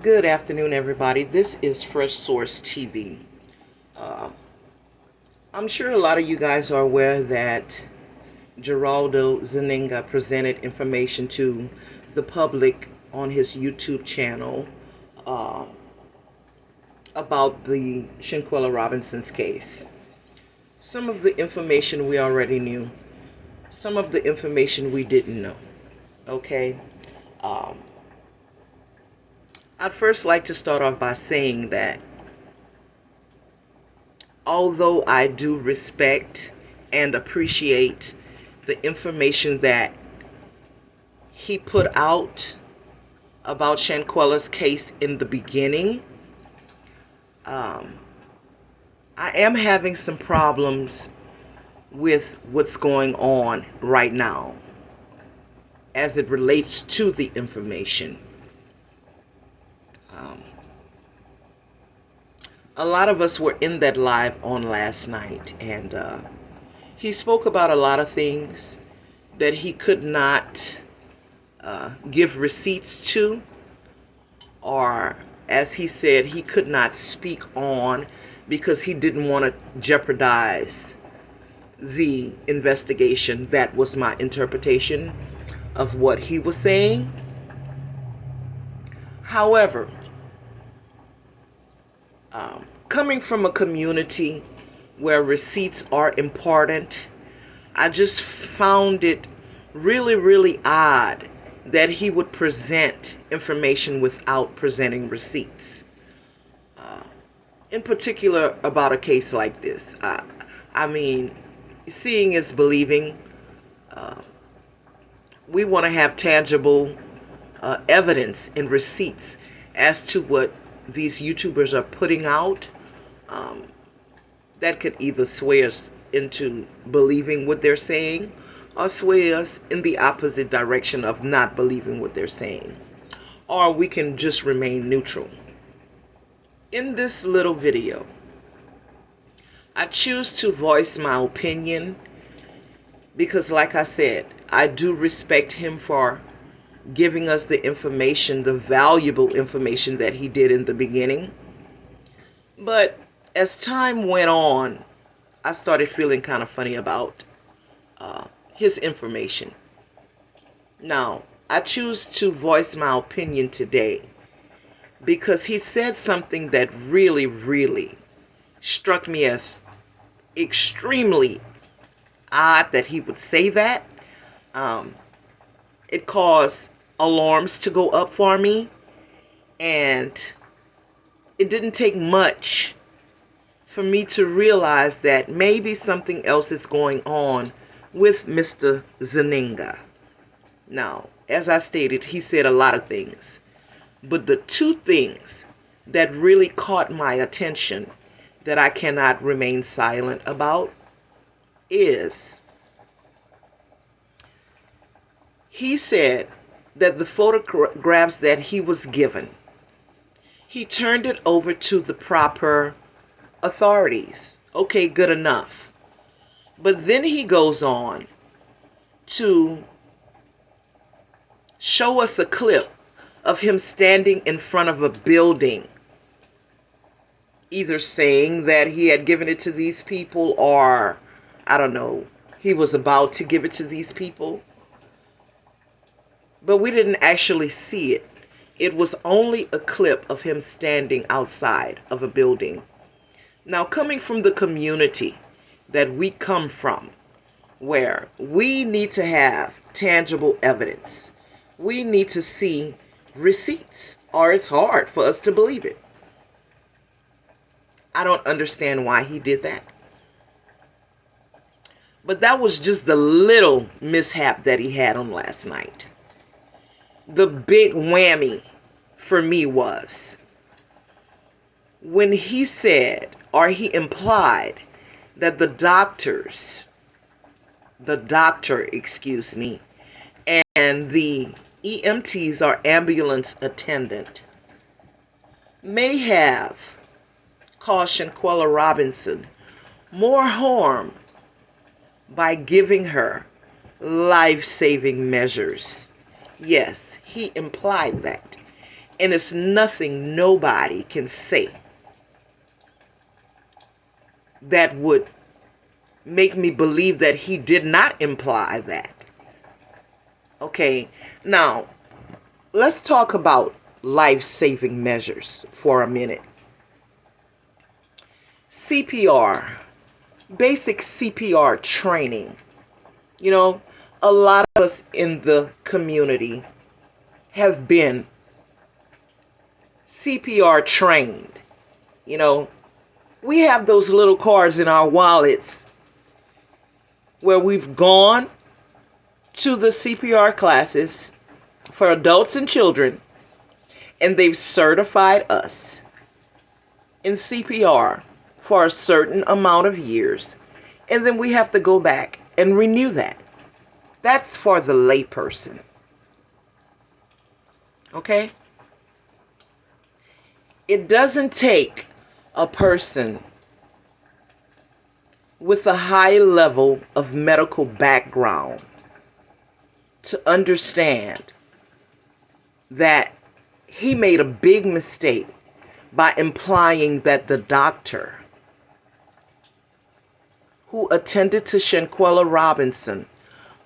Good afternoon, everybody. This is Fresh Source TV. Uh, I'm sure a lot of you guys are aware that Geraldo Zeninga presented information to the public on his YouTube channel uh, about the Shanquella Robinson's case. Some of the information we already knew, some of the information we didn't know. Okay? Um, I'd first like to start off by saying that although I do respect and appreciate the information that he put out about Shanquella's case in the beginning, um, I am having some problems with what's going on right now as it relates to the information. Um, a lot of us were in that live on last night, and he spoke about a lot of things that he could not give receipts to, or as he said, he could not speak on because he didn't want to jeopardize the investigation. That was my interpretation of what he was saying. However, coming from a community where receipts are important, I just found it really, really odd that he would present information without presenting receipts. In particular, about a case like this. I mean, seeing is believing. Uh, we want to have tangible evidence and receipts as to what these YouTubers are putting out. That could either sway us into believing what they're saying or sway us in the opposite direction of not believing what they're saying. Or we can just remain neutral. In this little video, I choose to voice my opinion because, like I said, I do respect him for giving us the information, the valuable information that he did in the beginning. But as time went on, I started feeling kind of funny about his information. Now, I choose to voice my opinion today because he said something that really, really struck me as extremely odd that he would say that. It caused alarms to go up for me, and it didn't take much for me to realize that maybe something else is going on with Mr. Zeninga. Now, as I stated, he said a lot of things, but the two things that really caught my attention that I cannot remain silent about is he said that the photographs that he was given, he turned it over to the proper authorities. Okay, good enough. But then he goes on to show us a clip of him standing in front of a building, either saying that he had given it to these people, or I don't know, he was about to give it to these people. But we didn't actually see it. It was only a clip of him standing outside of a building. Now, coming from the community that we come from, where we need to have tangible evidence, we need to see receipts, or it's hard for us to believe it. I don't understand why he did that. But that was just the little mishap that he had on last night. The big whammy for me was when he said, or he implied, that the doctor, excuse me, and the EMTs, or ambulance attendant, may have caused Shanquella Robinson more harm by giving her life-saving measures. Yes, he implied that. And it's nothing nobody can say that would make me believe that he did not imply that. Okay, now let's talk about life-saving measures for a minute. CPR, basic CPR training. You know, a lot of us in the community have been CPR trained. You know, we have those little cards in our wallets where we've gone to the CPR classes for adults and children, and they've certified us in CPR for a certain amount of years, and then we have to go back and renew that. That's for the layperson. Okay? It doesn't take a person with a high level of medical background to understand that he made a big mistake by implying that the doctor who attended to Shanquella Robinson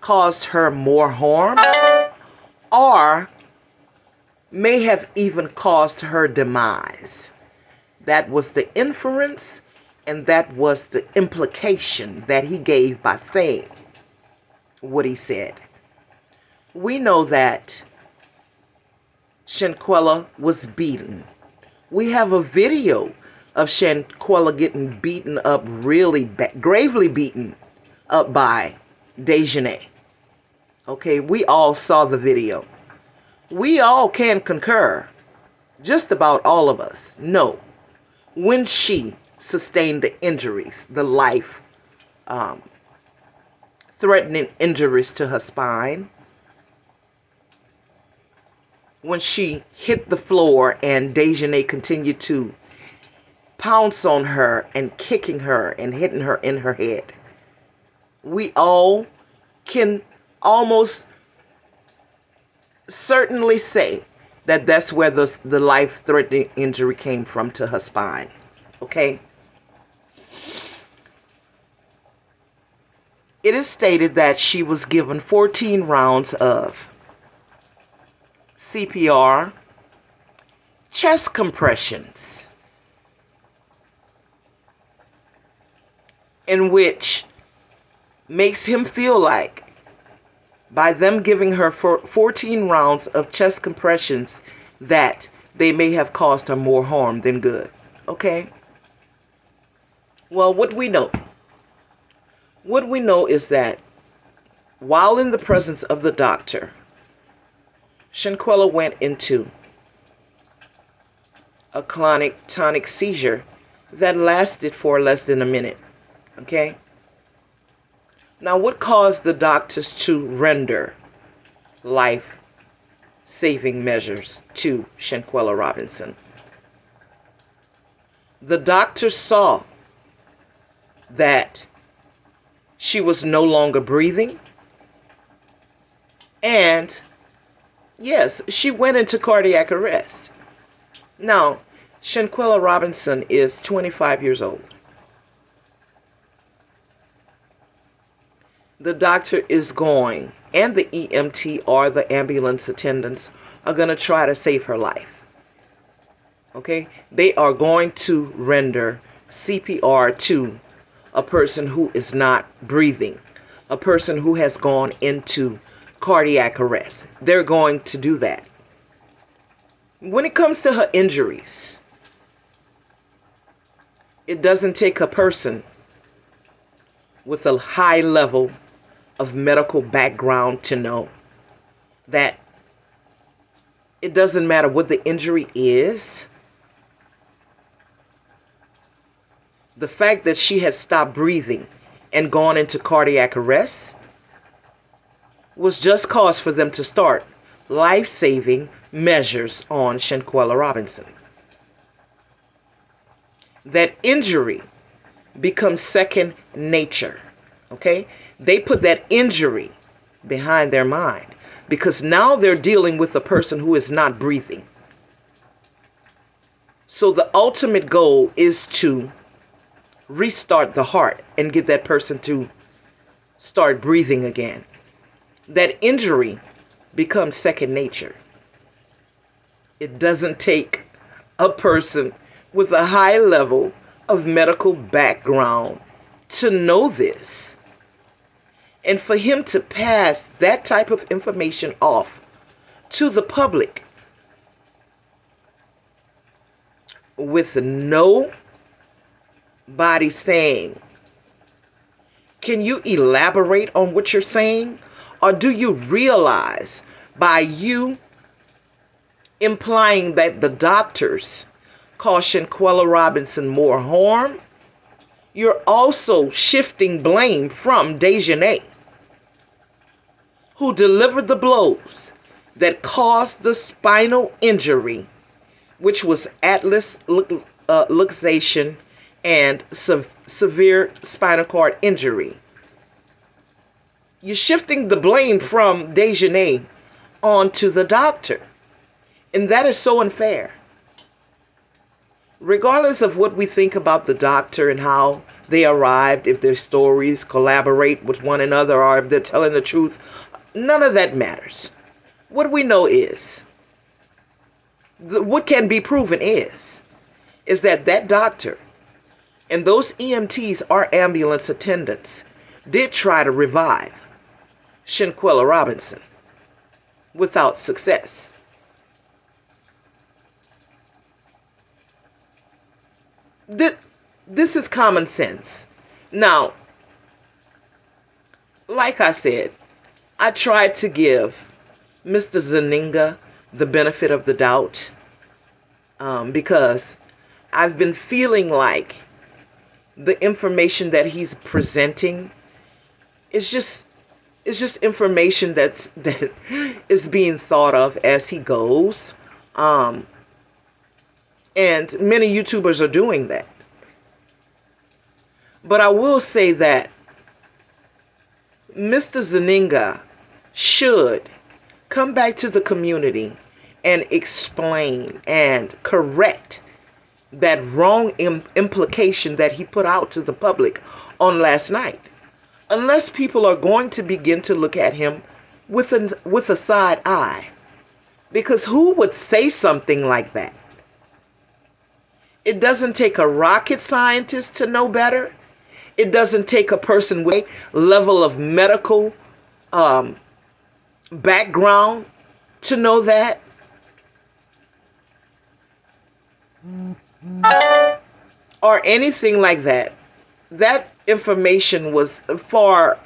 caused her more harm, or may have even caused her demise. That was the inference, and that was the implication that he gave by saying what he said. We know that Shanquella was beaten. We have a video of Shanquella getting beaten up really gravely beaten up by Dejanay. Okay, we all saw the video. We all can concur, just about all of us know, when she sustained the injuries, the life threatening injuries to her spine, when she hit the floor and Dejanay continued to pounce on her and kicking her and hitting her in her head. We all can almost certainly say that that's where the life-threatening injury came from to her spine. Okay? It is stated that she was given 14 rounds of CPR, chest compressions, in which makes him feel like by them giving her 14 rounds of chest compressions that they may have caused her more harm than good. Okay? Well, what we know is that while in the presence of the doctor, Shanquella went into a clonic-tonic seizure that lasted for less than a minute. Okay? Now, what caused the doctors to render life-saving measures to Shanquella Robinson? The doctors saw that she was no longer breathing, and yes, she went into cardiac arrest. Now, Shanquella Robinson is 25 years old. The doctor is going, and the EMT or the ambulance attendants are going to try to save her life. Okay? They are going to render CPR to a person who is not breathing, a person who has gone into cardiac arrest. They're going to do that. When it comes to her injuries, it doesn't take a person with a high level of medical background to know that it doesn't matter what the injury is. The fact that she had stopped breathing and gone into cardiac arrest was just cause for them to start life-saving measures on Shanquella Robinson. That injury becomes second nature. Okay? They put that injury behind their mind because now they're dealing with a person who is not breathing. So the ultimate goal is to restart the heart and get that person to start breathing again. That injury becomes second nature. It doesn't take a person with a high level of medical background to know this. And for him to pass that type of information off to the public with nobody saying, can you elaborate on what you're saying? Or do you realize by you implying that the doctors cause Shanquella Robinson more harm, you're also shifting blame from Dejanay, who delivered the blows that caused the spinal injury, which was atlas luxation and severe spinal cord injury. You're shifting the blame from Dejanay onto the doctor. And that is so unfair. Regardless of what we think about the doctor and how they arrived, if their stories collaborate with one another or if they're telling the truth, none of that matters. What we know is, what can be proven is that doctor and those EMTs or ambulance attendants did try to revive Shanquella Robinson without success. This is common sense. Now, like I said, I tried to give Mr. Zaninga the benefit of the doubt because I've been feeling like the information that he's presenting is just information that is being thought of as he goes. And many YouTubers are doing that. But I will say that Mr. Zaninga should come back to the community and explain and correct that wrong implication that he put out to the public on last night. Unless people are going to begin to look at him with a side eye. Because who would say something like that? It doesn't take a rocket scientist to know better. It doesn't take a person with a level of medical background to know that. Or anything like that. That information was a far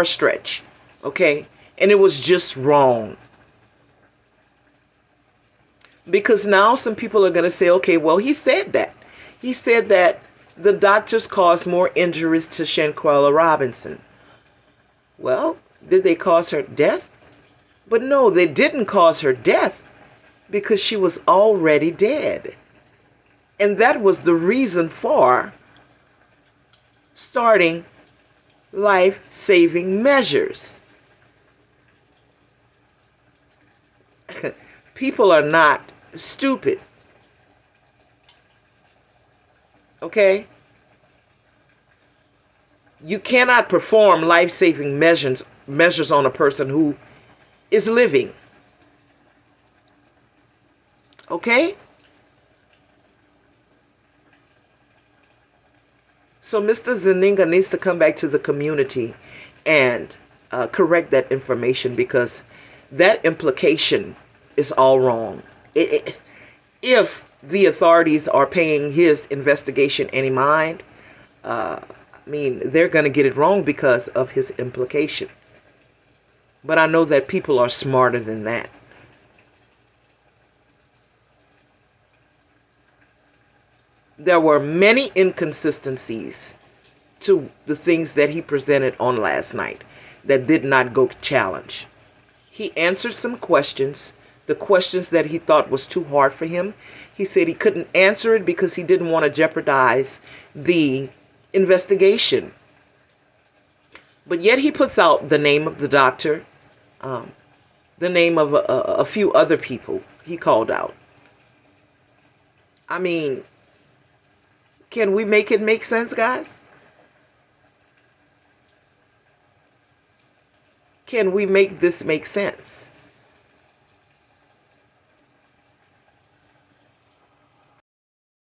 stretch. Okay? And it was just wrong. Because now some people are going to say, okay, well, he said that. He said that the doctors caused more injuries to Shanquella Robinson. Well, did they cause her death? But no, they didn't cause her death because she was already dead. And that was the reason for starting life-saving measures. People are not stupid. Okay? You cannot perform life-saving measures on a person who is living. Okay? So Mr. Zaninga needs to come back to the community and correct that information, because that implication is all wrong. If the authorities are paying his investigation any mind, they're going to get it wrong because of his implication. But I know that people are smarter than that. There were many inconsistencies to the things that he presented on last night that did not go to challenge. He answered some questions, the questions that he thought was too hard for him. He said he couldn't answer it because he didn't want to jeopardize the investigation. But yet he puts out the name of the doctor, the name of a few other people he called out. I mean, can we make it make sense, guys? Can we make this make sense?